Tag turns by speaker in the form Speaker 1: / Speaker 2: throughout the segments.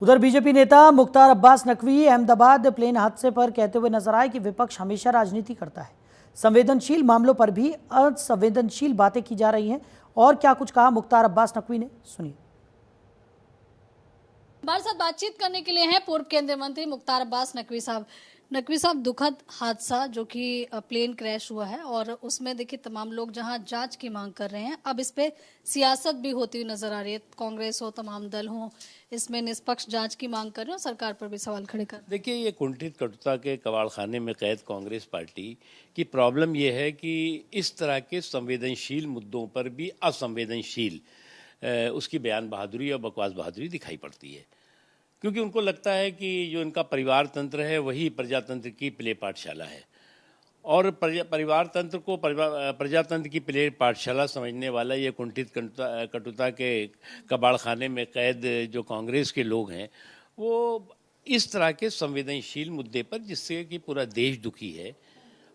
Speaker 1: उधर बीजेपी नेता मुख्तार अब्बास नकवी अहमदाबाद प्लेन हादसे पर कहते हुए नजर आए कि विपक्ष हमेशा राजनीति करता है, संवेदनशील मामलों पर भी असंवेदनशील बातें की जा रही हैं। और क्या कुछ कहा मुख्तार अब्बास नकवी ने, सुनिए।
Speaker 2: हमारे साथ बातचीत करने के लिए हैं पूर्व केंद्रीय मंत्री मुख्तार अब्बास नकवी साहब। नकवी साहब, दुखद हादसा जो कि प्लेन क्रैश हुआ है और उसमें देखिए तमाम लोग जहां जांच की मांग कर रहे हैं, अब इस पे सियासत भी होती हुई नजर आ रही है। कांग्रेस हो, तमाम दल हो, इसमें निष्पक्ष जांच की मांग कर रहे हैं और सरकार पर भी सवाल खड़े कर रहे हैं।
Speaker 3: देखिए, ये कुंठित कटुता के कबाड़खाने में कैद कांग्रेस पार्टी की प्रॉब्लम ये है कि इस तरह के संवेदनशील मुद्दों पर भी असंवेदनशील उसकी बयान बहादुरी और बकवास बहादुरी दिखाई पड़ती है, क्योंकि उनको लगता है कि जो इनका परिवार तंत्र है वही प्रजातंत्र की प्ले पाठशाला है, और परिवार तंत्र को प्रजातंत्र की प्ले पाठशाला समझने वाला ये कुंठित कटुता के कबाड़खाने में कैद जो कांग्रेस के लोग हैं, वो इस तरह के संवेदनशील मुद्दे पर, जिससे कि पूरा देश दुखी है,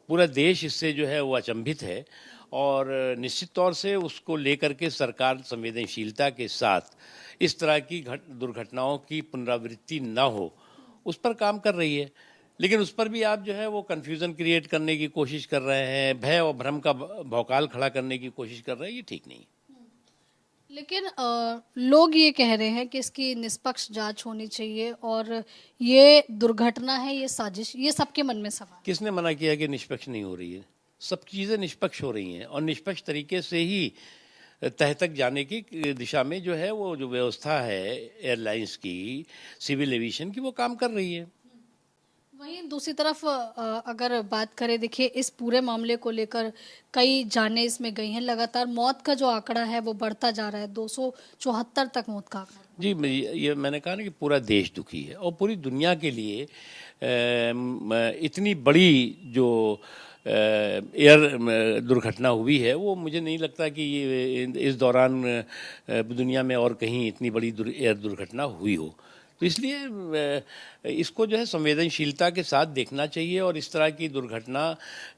Speaker 3: पूरा देश इससे जो है वो अचंभित है, और निश्चित तौर से उसको लेकर के सरकार संवेदनशीलता के साथ इस तरह की दुर्घटनाओं की पुनरावृत्ति ना हो उस पर काम कर रही है। लेकिन उस पर भी आप जो है वो कन्फ्यूज़न क्रिएट करने की कोशिश कर रहे हैं, भय और भ्रम का भौकाल खड़ा करने की कोशिश कर रहे हैं, ये ठीक नहीं है।
Speaker 2: लेकिन लोग ये कह रहे हैं कि इसकी निष्पक्ष जांच होनी चाहिए और ये दुर्घटना है, ये साजिश, ये सबके मन में सवाल।
Speaker 3: किसने मना किया कि निष्पक्ष नहीं हो रही है? सब चीज़ें निष्पक्ष हो रही हैं, और निष्पक्ष तरीके से ही तह तक जाने की दिशा में जो है वो जो व्यवस्था है एयरलाइंस की, सिविल एविएशन की, वो काम कर रही है।
Speaker 2: वहीं दूसरी तरफ अगर बात करें, देखिए इस पूरे मामले को लेकर कई जानें इसमें गई हैं। लगातार मौत का जो आंकड़ा है वो बढ़ता जा रहा है, 274 तक मौत का आंकड़ा।
Speaker 3: जी, ये मैंने कहा ना कि पूरा देश दुखी है, और पूरी दुनिया के लिए इतनी बड़ी जो एयर दुर्घटना हुई है, वो मुझे नहीं लगता कि ये इस दौरान दुनिया में और कहीं इतनी बड़ी एयर दुर्घटना हुई हो। तो इसलिए इसको जो है संवेदनशीलता के साथ देखना चाहिए, और इस तरह की दुर्घटना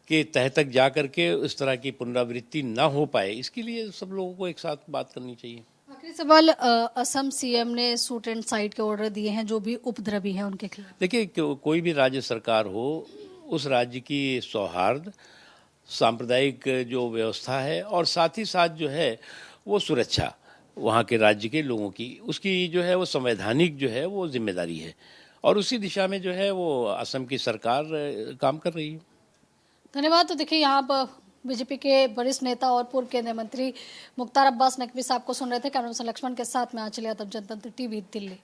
Speaker 3: के तह तक जा करके इस तरह की पुनरावृत्ति ना हो पाए, इसके लिए सब लोगों को एक साथ बात करनी चाहिए।
Speaker 2: आखिरी सवाल, असम सीएम ने शूट एंड साइट के ऑर्डर दिए हैं जो भी उपद्रवी हैं उनके खिलाफ।
Speaker 3: देखिए, कोई भी राज्य सरकार हो, उस राज्य की सौहार्द, सांप्रदायिक जो व्यवस्था है, और साथ ही साथ जो है वो सुरक्षा वहाँ के राज्य के लोगों की, उसकी जो है वो संवैधानिक जो है वो जिम्मेदारी है, और उसी दिशा में जो है वो असम की सरकार काम कर रही है।
Speaker 2: धन्यवाद। तो देखिए, यहाँ पर बीजेपी के वरिष्ठ नेता और पूर्व केंद्रीय मंत्री मुख्तार अब्बास नकवी साहब को सुन रहे थे। कैमरा पर्सन लक्ष्मण के साथ में आंचल यादव, जनतंत्र टीवी, दिल्ली।